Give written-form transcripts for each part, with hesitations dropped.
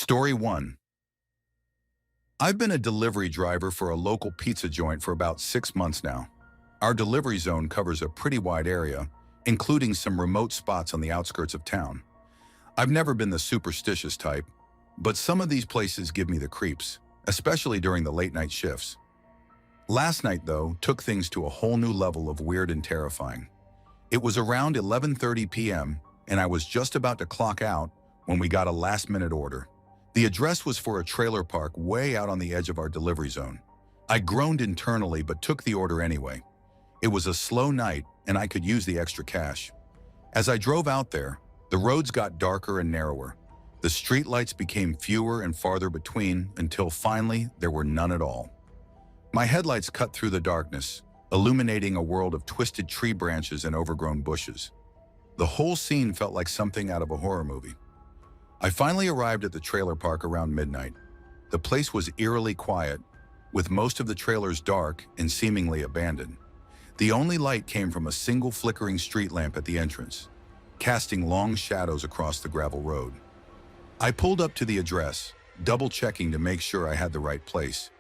Story 1. I've been a delivery driver for a local pizza joint for about 6 months now. Our delivery zone covers a pretty wide area, including some remote spots on the outskirts of town. I've never been the superstitious type, but some of these places give me the creeps, especially during the late-night shifts. Last night, though, took things to a whole new level of weird and terrifying. It was around 11:30 p.m., and I was just about to clock out when we got a last-minute order. The address was for a trailer park way out on the edge of our delivery zone. I groaned internally but took the order anyway. It was a slow night and I could use the extra cash. As I drove out there, the roads got darker and narrower. The streetlights became fewer and farther between until finally there were none at all. My headlights cut through the darkness, illuminating a world of twisted tree branches and overgrown bushes. The whole scene felt like something out of a horror movie. I finally arrived at the trailer park around midnight. The place was eerily quiet, with most of the trailers dark and seemingly abandoned. The only light came from a single flickering street lamp at the entrance, casting long shadows across the gravel road. I pulled up to the address, double-checking to make sure I had the right place.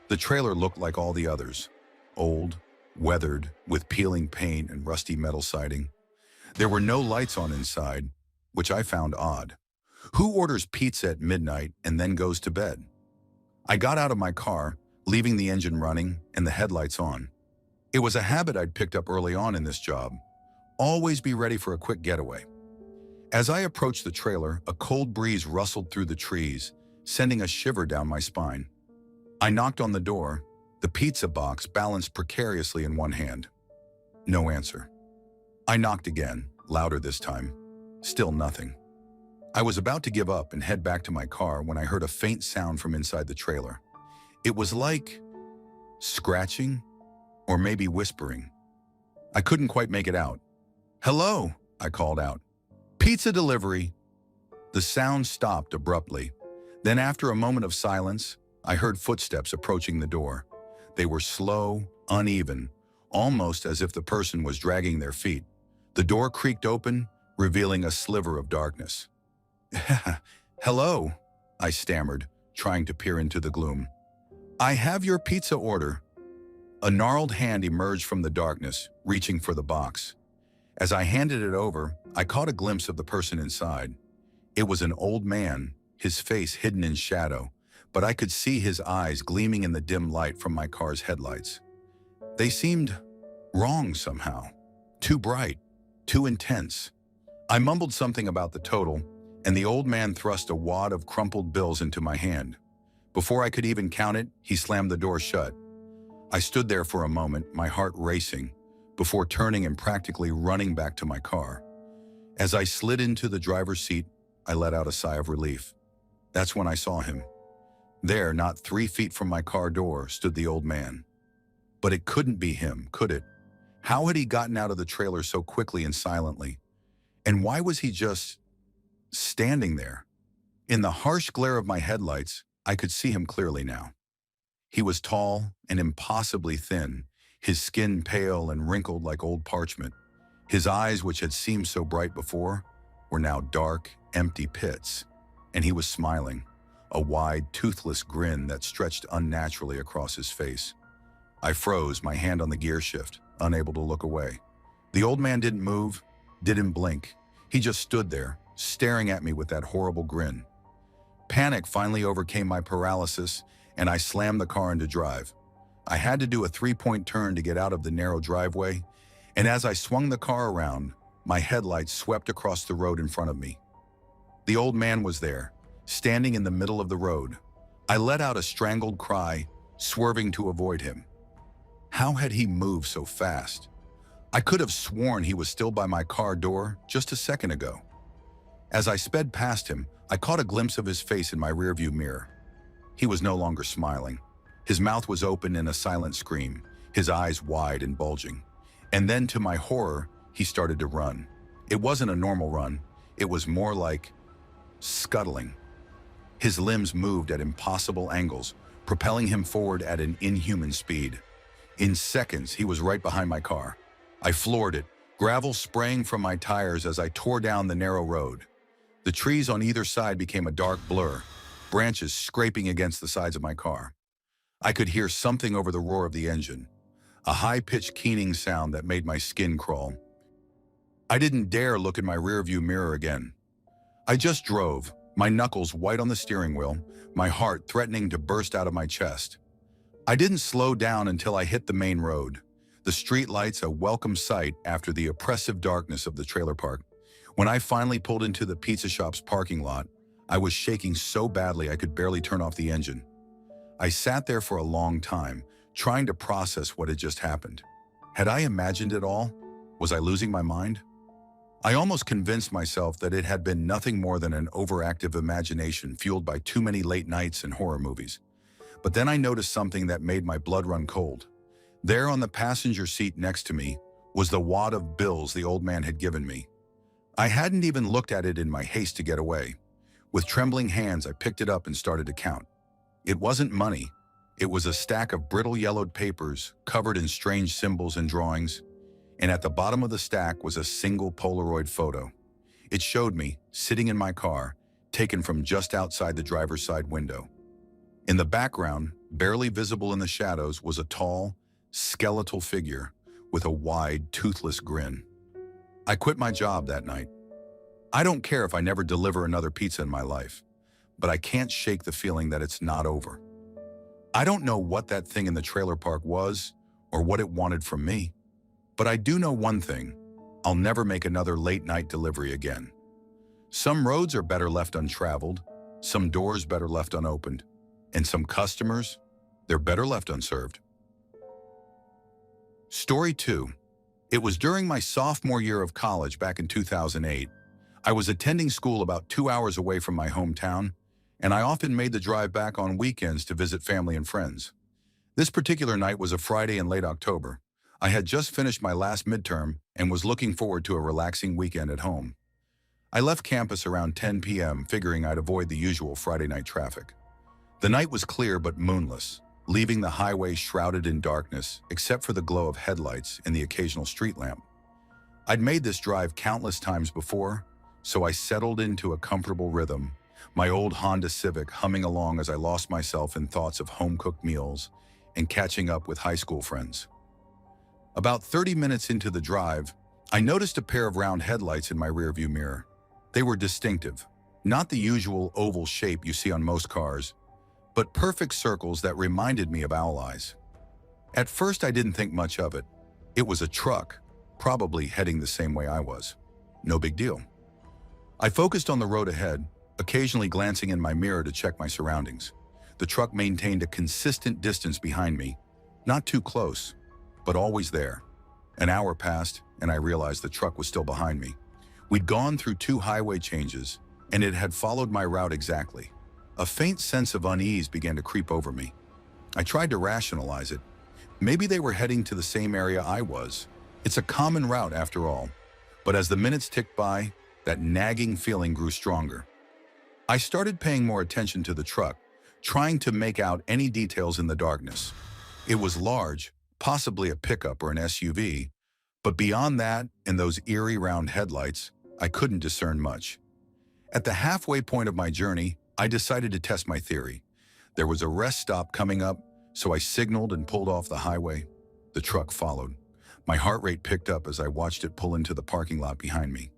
The trailer looked like all the others, old, weathered, with peeling paint and rusty metal siding. There were no lights on inside, which I found odd. Who orders pizza at midnight and then goes to bed? I got out of my car, leaving the engine running and the headlights on. It was a habit I'd picked up early on in this job. Always be ready for a quick getaway. As I approached the trailer, a cold breeze rustled through the trees, sending a shiver down my spine. I knocked on the door, the pizza box balanced precariously in one hand. No answer. I knocked again, louder this time. Still nothing. I was about to give up and head back to my car when I heard a faint sound from inside the trailer. It was like scratching or maybe whispering. I couldn't quite make it out. "Hello," I called out. "Pizza delivery." The sound stopped abruptly. Then after a moment of silence, I heard footsteps approaching the door. They were slow, uneven, almost as if the person was dragging their feet. The door creaked open, revealing a sliver of darkness. "Hello," I stammered, trying to peer into the gloom. "I have your pizza order." A gnarled hand emerged from the darkness, reaching for the box. As I handed it over, I caught a glimpse of the person inside. It was an old man, his face hidden in shadow, but I could see his eyes gleaming in the dim light from my car's headlights. They seemed wrong somehow. Too bright, too intense. I mumbled something about the total, and the old man thrust a wad of crumpled bills into my hand. Before I could even count it, he slammed the door shut. I stood there for a moment, my heart racing, before turning and practically running back to my car. As I slid into the driver's seat, I let out a sigh of relief. That's when I saw him. There, not 3 feet from my car door, stood the old man. But it couldn't be him, could it? How had he gotten out of the trailer so quickly and silently? And why was he just standing there? In the harsh glare of my headlights, I could see him clearly now. He was tall and impossibly thin, his skin pale and wrinkled like old parchment. His eyes, which had seemed so bright before, were now dark, empty pits. And he was smiling, a wide, toothless grin that stretched unnaturally across his face. I froze, my hand on the gear shift, unable to look away. The old man didn't move, didn't blink. He just stood there, staring at me with that horrible grin. Panic finally overcame my paralysis, and I slammed the car into drive. I had to do a 3-point turn to get out of the narrow driveway, and as I swung the car around, my headlights swept across the road in front of me. The old man was there, standing in the middle of the road. I let out a strangled cry, swerving to avoid him. How had he moved so fast? I could have sworn he was still by my car door just a second ago. As I sped past him, I caught a glimpse of his face in my rearview mirror. He was no longer smiling. His mouth was open in a silent scream, his eyes wide and bulging. And then, to my horror, he started to run. It wasn't a normal run. It was more like scuttling. His limbs moved at impossible angles, propelling him forward at an inhuman speed. In seconds, he was right behind my car. I floored it, gravel spraying from my tires as I tore down the narrow road. The trees on either side became a dark blur, branches scraping against the sides of my car. I could hear something over the roar of the engine, a high-pitched keening sound that made my skin crawl. I didn't dare look in my rearview mirror again. I just drove, my knuckles white on the steering wheel, my heart threatening to burst out of my chest. I didn't slow down until I hit the main road, the street lights a welcome sight after the oppressive darkness of the trailer park. When I finally pulled into the pizza shop's parking lot, I was shaking so badly I could barely turn off the engine. I sat there for a long time, trying to process what had just happened. Had I imagined it all? Was I losing my mind? I almost convinced myself that it had been nothing more than an overactive imagination fueled by too many late nights and horror movies. But then I noticed something that made my blood run cold. There on the passenger seat next to me was the wad of bills the old man had given me. I hadn't even looked at it in my haste to get away. With trembling hands, I picked it up and started to count. It wasn't money. It was a stack of brittle yellowed papers covered in strange symbols and drawings, and at the bottom of the stack was a single Polaroid photo. It showed me, sitting in my car, taken from just outside the driver's side window. In the background, barely visible in the shadows, was a tall, skeletal figure with a wide, toothless grin. I quit my job that night. I don't care if I never deliver another pizza in my life, but I can't shake the feeling that it's not over. I don't know what that thing in the trailer park was or what it wanted from me, but I do know one thing: I'll never make another late-night delivery again. Some roads are better left untraveled, some doors better left unopened, and some customers, they're better left unserved. Story 2. It was during my sophomore year of college back in 2008. I was attending school about 2 hours away from my hometown, and I often made the drive back on weekends to visit family and friends. This particular night was a Friday in late October. I had just finished my last midterm and was looking forward to a relaxing weekend at home. I left campus around 10 p.m., figuring I'd avoid the usual Friday night traffic. The night was clear but moonless, leaving the highway shrouded in darkness except for the glow of headlights and the occasional street lamp. I'd made this drive countless times before, so I settled into a comfortable rhythm, my old Honda Civic humming along as I lost myself in thoughts of home-cooked meals and catching up with high school friends. About 30 minutes into the drive, I noticed a pair of round headlights in my rearview mirror. They were distinctive, not the usual oval shape you see on most cars, but perfect circles that reminded me of owl eyes. At first, I didn't think much of it. It was a truck, probably heading the same way I was. No big deal. I focused on the road ahead, occasionally glancing in my mirror to check my surroundings. The truck maintained a consistent distance behind me, not too close, but always there. An hour passed, and I realized the truck was still behind me. We'd gone through 2 highway changes, and it had followed my route exactly. A faint sense of unease began to creep over me. I tried to rationalize it. Maybe they were heading to the same area I was. It's a common route after all. But as the minutes ticked by, that nagging feeling grew stronger. I started paying more attention to the truck, trying to make out any details in the darkness. It was large, possibly a pickup or an SUV, but beyond that and those eerie round headlights, I couldn't discern much. At the halfway point of my journey, I decided to test my theory. There was a rest stop coming up, so I signaled and pulled off the highway. The truck followed. My heart rate picked up as I watched it pull into the parking lot behind me.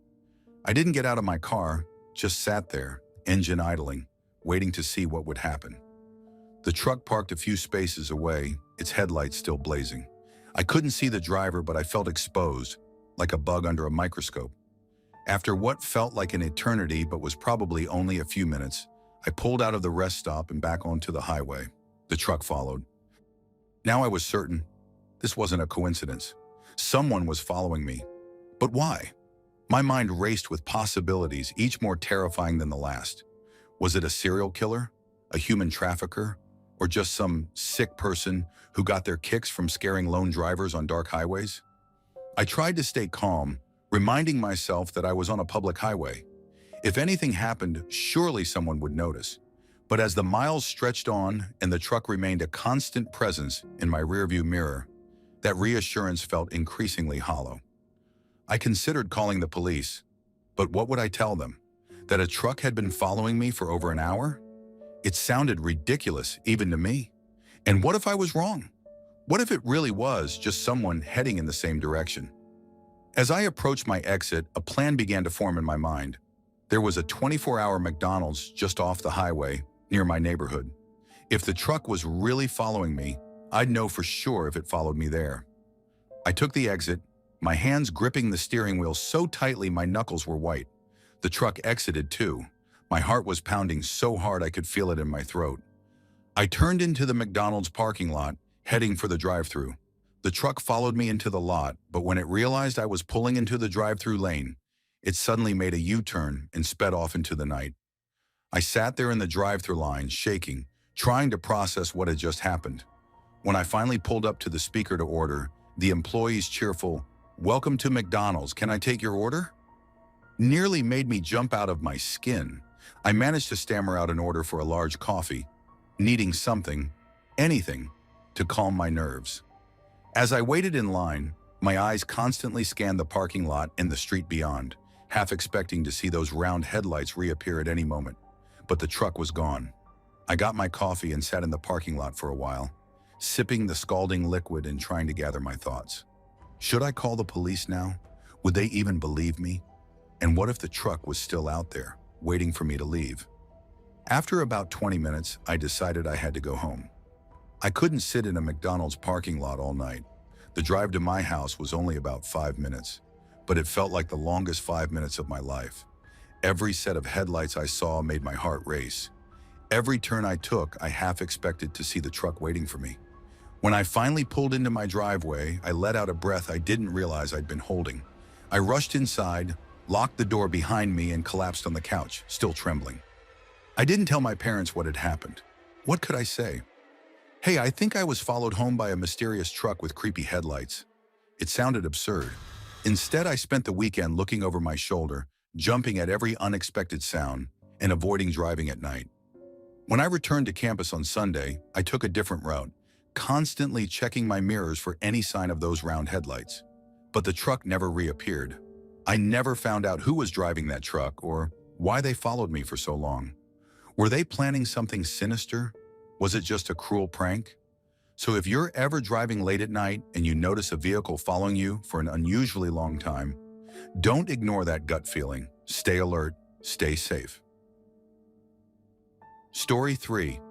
I didn't get out of my car, just sat there, engine idling, waiting to see what would happen. The truck parked a few spaces away, its headlights still blazing. I couldn't see the driver, but I felt exposed, like a bug under a microscope. After what felt like an eternity but was probably only a few minutes, I pulled out of the rest stop and back onto the highway. The truck followed. Now I was certain this wasn't a coincidence. Someone was following me. But why? My mind raced with possibilities, each more terrifying than the last. Was it a serial killer, a human trafficker, or just some sick person who got their kicks from scaring lone drivers on dark highways? I tried to stay calm, reminding myself that I was on a public highway. If anything happened, surely someone would notice. But as the miles stretched on and the truck remained a constant presence in my rearview mirror, that reassurance felt increasingly hollow. I considered calling the police, but what would I tell them? That a truck had been following me for over an hour? It sounded ridiculous, even to me. And what if I was wrong? What if it really was just someone heading in the same direction? As I approached my exit, a plan began to form in my mind. There was a 24-hour McDonald's just off the highway near my neighborhood. If the truck was really following me, I'd know for sure if it followed me there. I took the exit, my hands gripping the steering wheel so tightly my knuckles were white. The truck exited too. My heart was pounding so hard I could feel it in my throat. I turned into the McDonald's parking lot, heading for the drive-thru. The truck followed me into the lot, but when it realized I was pulling into the drive-thru lane, it suddenly made a U-turn and sped off into the night. I sat there in the drive-thru line, shaking, trying to process what had just happened. When I finally pulled up to the speaker to order, the employee's cheerful, "Welcome to McDonald's, can I take your order?" nearly made me jump out of my skin. I managed to stammer out an order for a large coffee, needing something, anything, to calm my nerves. As I waited in line, my eyes constantly scanned the parking lot and the street beyond, half expecting to see those round headlights reappear at any moment. But the truck was gone. I got my coffee and sat in the parking lot for a while, sipping the scalding liquid and trying to gather my thoughts. Should I call the police now? Would they even believe me? And what if the truck was still out there, waiting for me to leave? After about 20 minutes, I decided I had to go home. I couldn't sit in a McDonald's parking lot all night. The drive to my house was only about 5 minutes, but it felt like the longest 5 minutes of my life. Every set of headlights I saw made my heart race. Every turn I took, I half expected to see the truck waiting for me. When I finally pulled into my driveway, I let out a breath I didn't realize I'd been holding. I rushed inside, locked the door behind me, and collapsed on the couch, still trembling. I didn't tell my parents what had happened. What could I say? Hey, I think I was followed home by a mysterious truck with creepy headlights. It sounded absurd. Instead, I spent the weekend looking over my shoulder, jumping at every unexpected sound, and avoiding driving at night. When I returned to campus on Sunday, I took a different route, constantly checking my mirrors for any sign of those round headlights. But the truck never reappeared. I never found out who was driving that truck or why they followed me for so long. Were they planning something sinister? Was it just a cruel prank? So if you're ever driving late at night and you notice a vehicle following you for an unusually long time, don't ignore that gut feeling. Stay alert, stay safe. Story 3.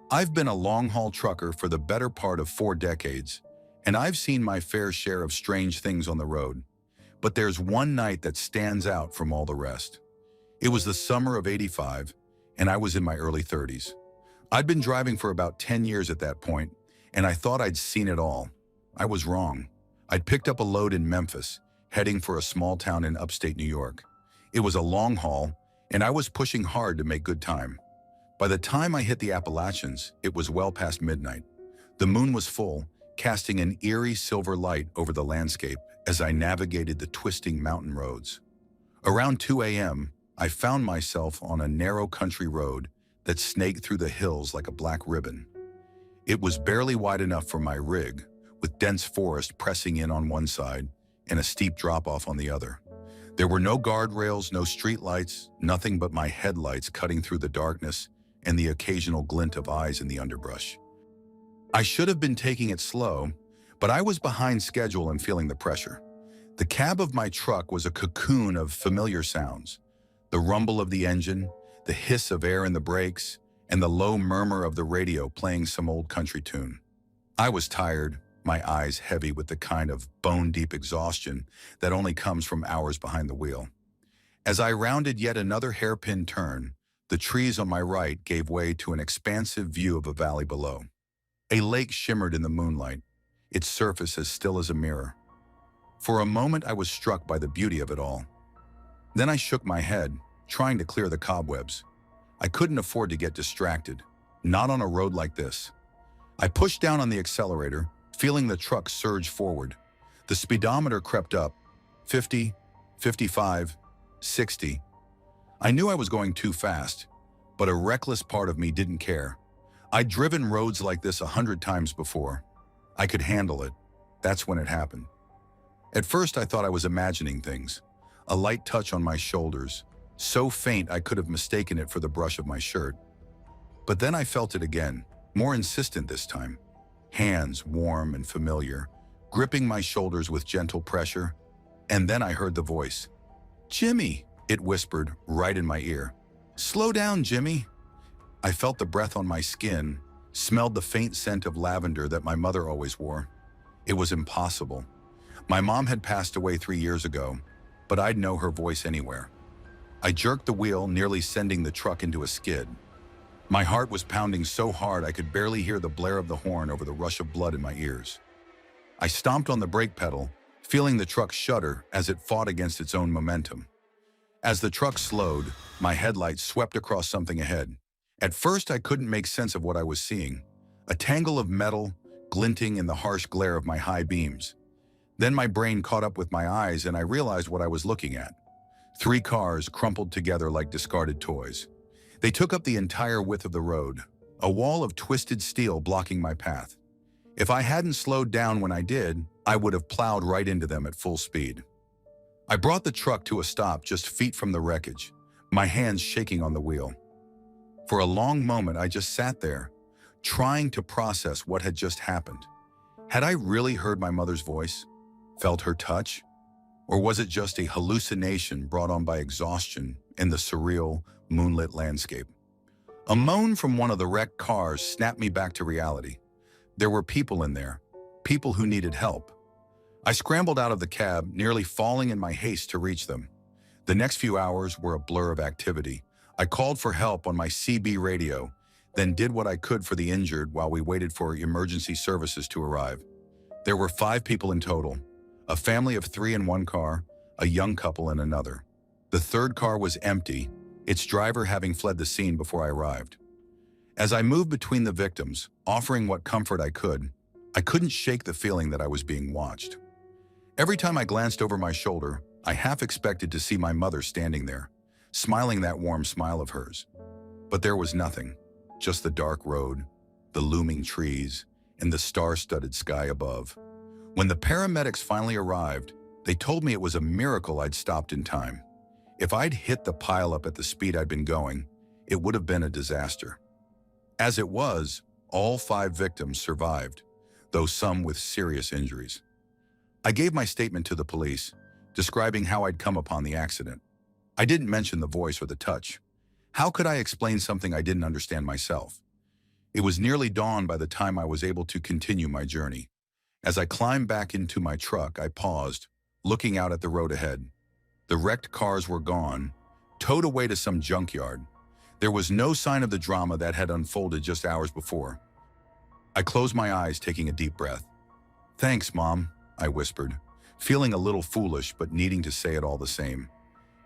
I've been a long-haul trucker for the better part of 4 decades, and I've seen my fair share of strange things on the road. But there's one night that stands out from all the rest. It was the summer of '85, and I was in my early 30s. I'd been driving for about 10 years at that point, and I thought I'd seen it all. I was wrong. I'd picked up a load in Memphis, heading for a small town in upstate New York. It was a long haul, and I was pushing hard to make good time. By the time I hit the Appalachians, it was well past midnight. The moon was full, casting an eerie silver light over the landscape as I navigated the twisting mountain roads. Around 2 a.m., I found myself on a narrow country road that snaked through the hills like a black ribbon. It was barely wide enough for my rig, with dense forest pressing in on one side and a steep drop-off on the other. There were no guardrails, no streetlights, nothing but my headlights cutting through the darkness and the occasional glint of eyes in the underbrush. I should have been taking it slow, but I was behind schedule and feeling the pressure. The cab of my truck was a cocoon of familiar sounds. The rumble of the engine, the hiss of air in the brakes, and the low murmur of the radio playing some old country tune. I was tired, my eyes heavy with the kind of bone-deep exhaustion that only comes from hours behind the wheel. As I rounded yet another hairpin turn, the trees on my right gave way to an expansive view of a valley below. A lake shimmered in the moonlight, its surface as still as a mirror. For a moment, I was struck by the beauty of it all. Then I shook my head, trying to clear the cobwebs. I couldn't afford to get distracted, not on a road like this. I pushed down on the accelerator, feeling the truck surge forward. The speedometer crept up, 50, 55, 60. I knew I was going too fast, but a reckless part of me didn't care. I'd driven roads like this 100 times before. I could handle it. That's when it happened. At first, I thought I was imagining things. A light touch on my shoulders, so faint I could have mistaken it for the brush of my shirt. But then I felt it again, more insistent this time. Hands warm and familiar, gripping my shoulders with gentle pressure. And then I heard the voice. "Jimmy," it whispered right in my ear. "Slow down, Jimmy." I felt the breath on my skin, smelled the faint scent of lavender that my mother always wore. It was impossible. My mom had passed away 3 years ago, but I'd know her voice anywhere. I jerked the wheel, nearly sending the truck into a skid. My heart was pounding so hard I could barely hear the blare of the horn over the rush of blood in my ears. I stomped on the brake pedal, feeling the truck shudder as it fought against its own momentum. As the truck slowed, my headlights swept across something ahead. At first, I couldn't make sense of what I was seeing, a tangle of metal glinting in the harsh glare of my high beams. Then my brain caught up with my eyes and I realized what I was looking at. 3 cars crumpled together like discarded toys. They took up the entire width of the road, a wall of twisted steel blocking my path. If I hadn't slowed down when I did, I would have plowed right into them at full speed. I brought the truck to a stop just feet from the wreckage, my hands shaking on the wheel. For a long moment, I just sat there, trying to process what had just happened. Had I really heard my mother's voice, felt her touch? Or was it just a hallucination brought on by exhaustion in the surreal, moonlit landscape? A moan from one of the wrecked cars snapped me back to reality. There were people in there, people who needed help. I scrambled out of the cab, nearly falling in my haste to reach them. The next few hours were a blur of activity. I called for help on my CB radio, then did what I could for the injured while we waited for emergency services to arrive. There were 5 people in total, a family of 3 in one car, a young couple in another. The third car was empty, its driver having fled the scene before I arrived. As I moved between the victims, offering what comfort I couldn't shake the feeling that I was being watched. Every time I glanced over my shoulder, I half expected to see my mother standing there, smiling that warm smile of hers. But there was nothing, just the dark road, the looming trees, and the star-studded sky above. When the paramedics finally arrived, they told me it was a miracle I'd stopped in time. If I'd hit the pileup at the speed I'd been going, it would have been a disaster. As it was, all 5 victims survived, though some with serious injuries. I gave my statement to the police, describing how I'd come upon the accident. I didn't mention the voice or the touch. How could I explain something I didn't understand myself? It was nearly dawn by the time I was able to continue my journey. As I climbed back into my truck, I paused, looking out at the road ahead. The wrecked cars were gone, towed away to some junkyard. There was no sign of the drama that had unfolded just hours before. I closed my eyes, taking a deep breath. "Thanks, Mom," I whispered, feeling a little foolish but needing to say it all the same.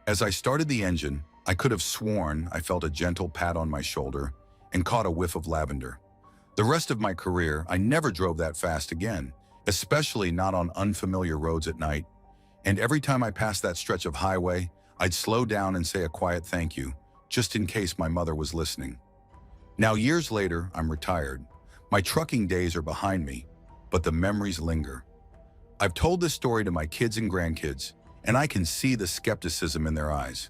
As I started the engine, I could have sworn I felt a gentle pat on my shoulder and caught a whiff of lavender. The rest of my career, I never drove that fast again, especially not on unfamiliar roads at night. And every time I passed that stretch of highway, I'd slow down and say a quiet thank you, just in case my mother was listening. Now, years later, I'm retired. My trucking days are behind me, but the memories linger. I've told this story to my kids and grandkids, and I can see the skepticism in their eyes.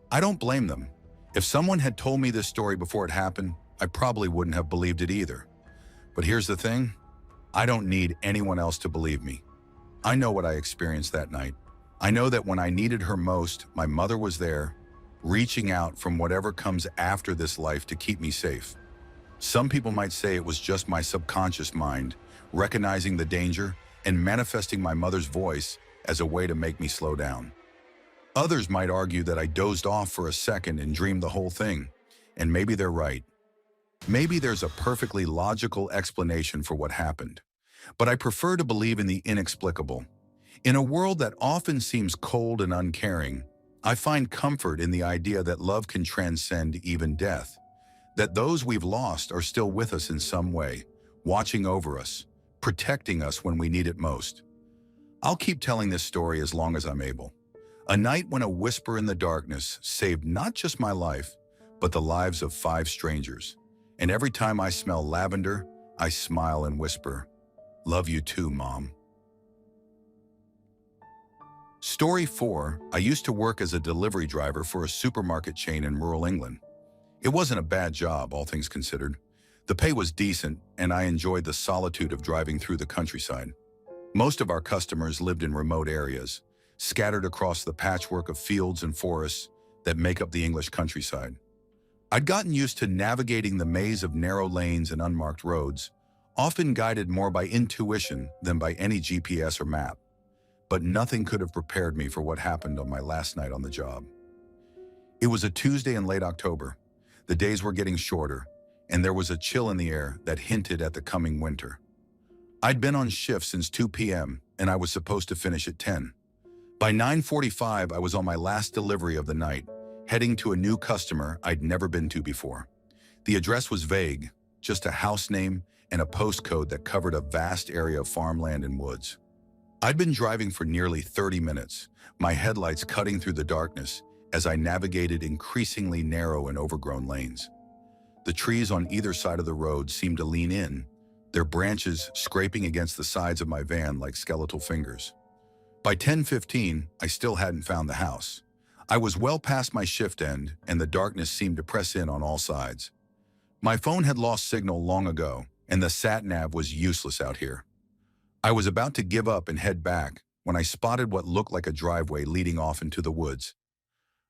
I don't blame them. If someone had told me this story before it happened, I probably wouldn't have believed it either. But here's the thing, I don't need anyone else to believe me. I know what I experienced that night. I know that when I needed her most, my mother was there, reaching out from whatever comes after this life to keep me safe. Some people might say it was just my subconscious mind, recognizing the danger and manifesting my mother's voice as a way to make me slow down. Others might argue that I dozed off for a second and dreamed the whole thing, and maybe they're right. Maybe there's a perfectly logical explanation for what happened, but I prefer to believe in the inexplicable. In a world that often seems cold and uncaring, I find comfort in the idea that love can transcend even death, that those we've lost are still with us in some way, watching over us, protecting us when we need it most. I'll keep telling this story as long as I'm able. A night when a whisper in the darkness saved not just my life, but the lives of 5 strangers. And every time I smell lavender, I smile and whisper, "Love you too, Mom." Story 4, I used to work as a delivery driver for a supermarket chain in rural England. It wasn't a bad job, all things considered. The pay was decent, and I enjoyed the solitude of driving through the countryside. Most of our customers lived in remote areas, scattered across the patchwork of fields and forests that make up the English countryside. I'd gotten used to navigating the maze of narrow lanes and unmarked roads, often guided more by intuition than by any GPS or map. But nothing could have prepared me for what happened on my last night on the job. It was a Tuesday in late October. The days were getting shorter, and there was a chill in the air that hinted at the coming winter. I'd been on shift since 2 p.m., and I was supposed to finish at 10. By 9:45, I was on my last delivery of the night, heading to a new customer I'd never been to before. The address was vague, just a house name and a postcode that covered a vast area of farmland and woods. I'd been driving for nearly 30 minutes, my headlights cutting through the darkness as I navigated increasingly narrow and overgrown lanes. The trees on either side of the road seemed to lean in, their branches scraping against the sides of my van like skeletal fingers. By 10:15, I still hadn't found the house. I was well past my shift end, and the darkness seemed to press in on all sides. My phone had lost signal long ago, and the sat-nav was useless out here. I was about to give up and head back when I spotted what looked like a driveway leading off into the woods.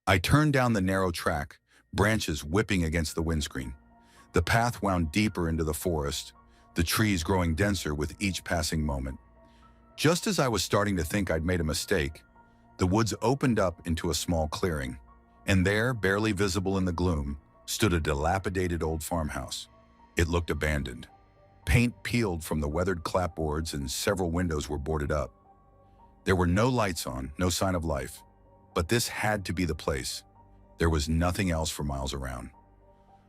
I turned down the narrow track, branches whipping against the windscreen. The path wound deeper into the forest, the trees growing denser with each passing moment. Just as I was starting to think I'd made a mistake, the woods opened up into a small clearing, and there, barely visible in the gloom, stood a dilapidated old farmhouse. It looked abandoned. Paint peeled from the weathered clapboards and several windows were boarded up. There were no lights on, no sign of life. But this had to be the place. There was nothing else for miles around.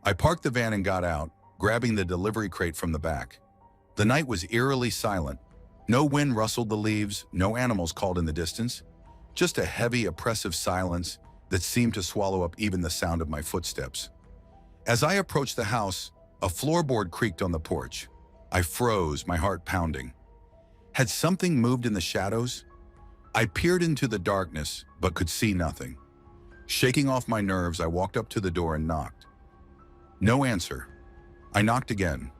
I parked the van and got out, grabbing the delivery crate from the back. The night was eerily silent. No wind rustled the leaves, no animals called in the distance. Just a heavy, oppressive silence that seemed to swallow up even the sound of my footsteps. As I approached the house, a floorboard creaked on the porch. I froze, my heart pounding. Had something moved in the shadows? I peered into the darkness, but could see nothing. Shaking off my nerves, I walked up to the door and knocked. No answer. I knocked again,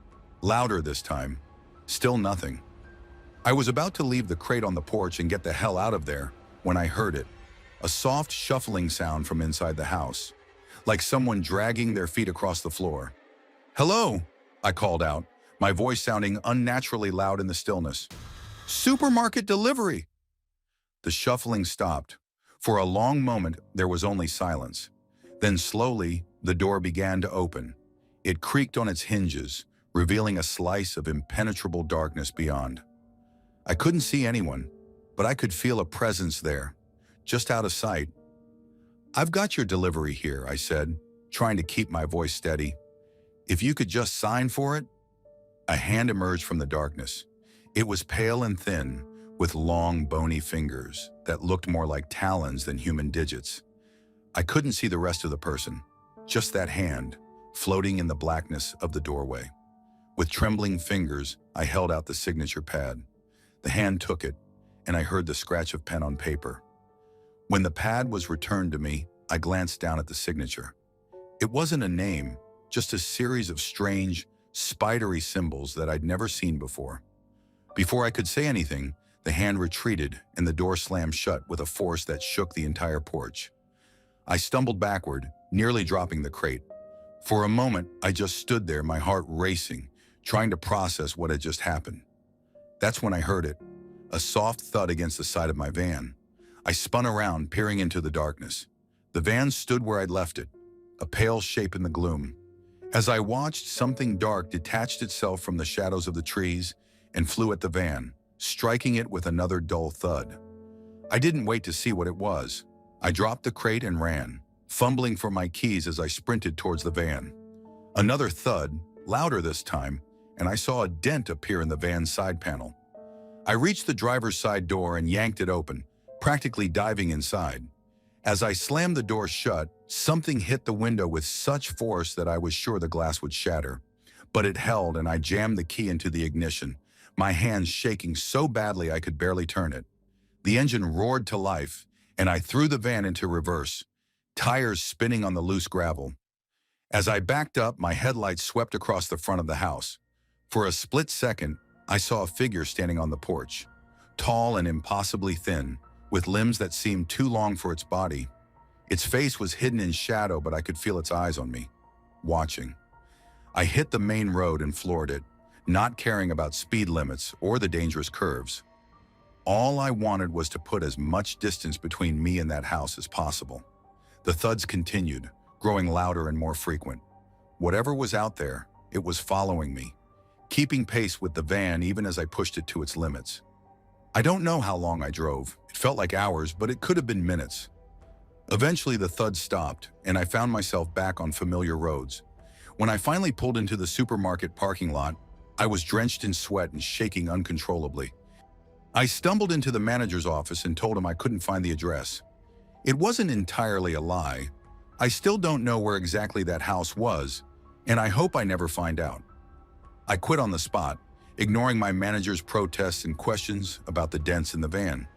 louder this time. Still nothing. I was about to leave the crate on the porch and get the hell out of there when I heard it, a soft shuffling sound from inside the house, like someone dragging their feet across the floor. "Hello," I called out, my voice sounding unnaturally loud in the stillness. "Supermarket delivery." The shuffling stopped. For a long moment, there was only silence. Then slowly, the door began to open. It creaked on its hinges, revealing a slice of impenetrable darkness beyond. I couldn't see anyone, but I could feel a presence there, just out of sight. "I've got your delivery here," I said, trying to keep my voice steady. "If you could just sign for it." A hand emerged from the darkness. It was pale and thin, with long, bony fingers that looked more like talons than human digits. I couldn't see the rest of the person, just that hand, floating in the blackness of the doorway. With trembling fingers, I held out the signature pad. The hand took it, and I heard the scratch of pen on paper. When the pad was returned to me, I glanced down at the signature. It wasn't a name, just a series of strange, spidery symbols that I'd never seen before. Before I could say anything, the hand retreated and the door slammed shut with a force that shook the entire porch. I stumbled backward, nearly dropping the crate. For a moment, I just stood there, my heart racing, trying to process what had just happened. That's when I heard it, a soft thud against the side of my van. I spun around, peering into the darkness. The van stood where I'd left it, a pale shape in the gloom. As I watched, something dark detached itself from the shadows of the trees and flew at the van, striking it with another dull thud. I didn't wait to see what it was. I dropped the crate and ran, fumbling for my keys as I sprinted towards the van. Another thud, louder this time, and I saw a dent appear in the van's side panel. I reached the driver's side door and yanked it open, practically diving inside. As I slammed the door shut, something hit the window with such force that I was sure the glass would shatter. But it held, and I jammed the key into the ignition, my hands shaking so badly I could barely turn it. The engine roared to life, and I threw the van into reverse, tires spinning on the loose gravel. As I backed up, my headlights swept across the front of the house. For a split second, I saw a figure standing on the porch, tall and impossibly thin, with limbs that seemed too long for its body. Its face was hidden in shadow, but I could feel its eyes on me, watching. I hit the main road and floored it, not caring about speed limits or the dangerous curves. All I wanted was to put as much distance between me and that house as possible. The thuds continued, growing louder and more frequent. Whatever was out there, it was following me, keeping pace with the van even as I pushed it to its limits. I don't know how long I drove. It felt like hours, but it could have been minutes. Eventually, the thuds stopped, and I found myself back on familiar roads. When I finally pulled into the supermarket parking lot, I was drenched in sweat and shaking uncontrollably. I stumbled into the manager's office and told him I couldn't find the address. It wasn't entirely a lie. I still don't know where exactly that house was, and I hope I never find out. I quit on the spot, ignoring my manager's protests and questions about the dents in the van.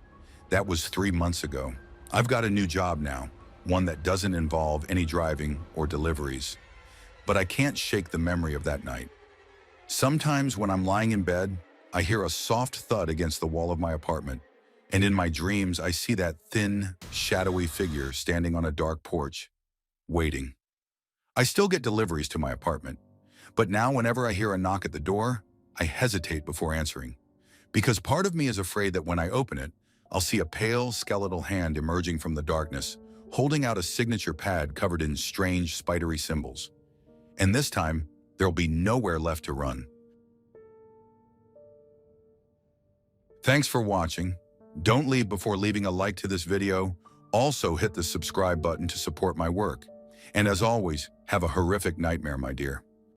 That was 3 months ago. I've got a new job now, one that doesn't involve any driving or deliveries. But I can't shake the memory of that night. Sometimes when I'm lying in bed, I hear a soft thud against the wall of my apartment, and in my dreams I see that thin, shadowy figure standing on a dark porch, waiting. I still get deliveries to my apartment, but now whenever I hear a knock at the door, I hesitate before answering, because part of me is afraid that when I open it, I'll see a pale, skeletal hand emerging from the darkness, holding out a signature pad covered in strange, spidery symbols. And this time, there'll be nowhere left to run. Thanks for watching. Don't leave before leaving a like to this video. Also hit the subscribe button to support my work. And as always, have a horrific nightmare, my dear.